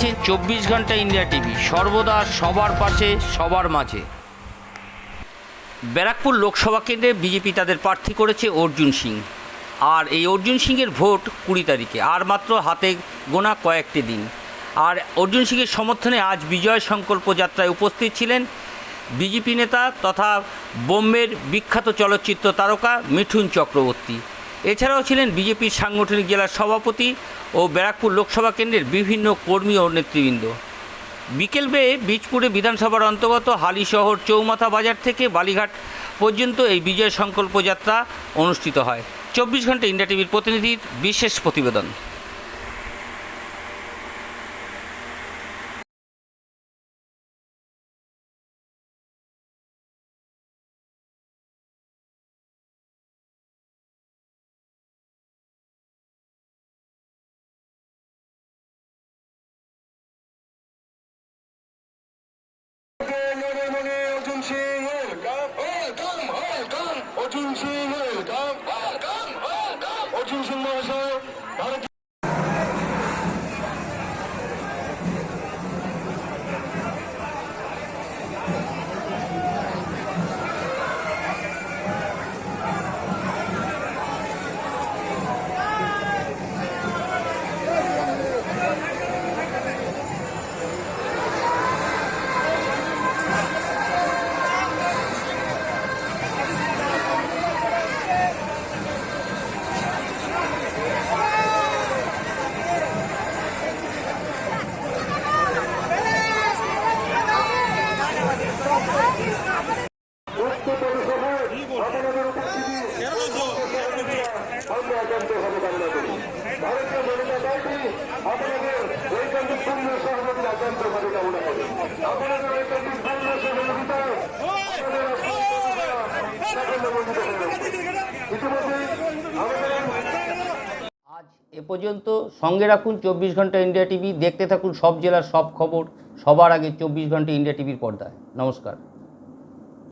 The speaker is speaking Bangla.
দেখছেন 24 ঘন্টা ইন্ডিয়া টিভি, সর্বদা সবার পাশে সবার মাঝে। ব্যারাকপুর লোকসভা কেন্দ্রে বিজেপি তাদের প্রার্থী করেছে অর্জুন সিং। আর এই অর্জুন সিংয়ের ভোট 20 তারিখে, আর মাত্র হাতে গোনা কয়েকটি দিন। আর অর্জুন সিংয়ের সমর্থনে আজ বিজয় সংকল্প যাত্রায় উপস্থিত ছিলেন বিজেপি নেতা তথা বোম্বের বিখ্যাত চলচ্চিত্র তারকা মিঠুন চক্রবর্তী। এছাড়াও ছিলেন বিজেপির সাংগঠনিক জেলার সভাপতি ও ব্যারাকপুর লোকসভা কেন্দ্রের বিভিন্ন কর্মী ও নেতৃবৃন্দ। বিকেল বেয়ে বীজপুরে বিধানসভার অন্তর্গত হালিশহর চৌমাথা বাজার থেকে বালিঘাট পর্যন্ত এই বিজয় সংকল্প যাত্রা অনুষ্ঠিত হয়। 24 ঘন্টা ইন্ডিয়া টিভির প্রতিনিধির বিশেষ প্রতিবেদন। অর্জুন সিং মহাশয় আপনাদের উপস্থিতি আমরা একান্তভাবে কামনা করি। ভারতীয় জনতা পার্টি আপনাদের ঐকান্তিক পূর্ণ সহমতি একান্তভাবে কামনা করি। আপনাদের ঐকান্তিক পূর্ণ সহযোগিতা ইতিমধ্যেই আমাদের আজ এ পর্যন্ত। সঙ্গে রাখুন 24 ঘন্টা ইন্ডিয়া টিভি। দেখতে থাকুন সব জেলার সব খবর সবার আগে 24 ঘন্টা ইন্ডিয়া টিভির পর্দায়। নমস্কার।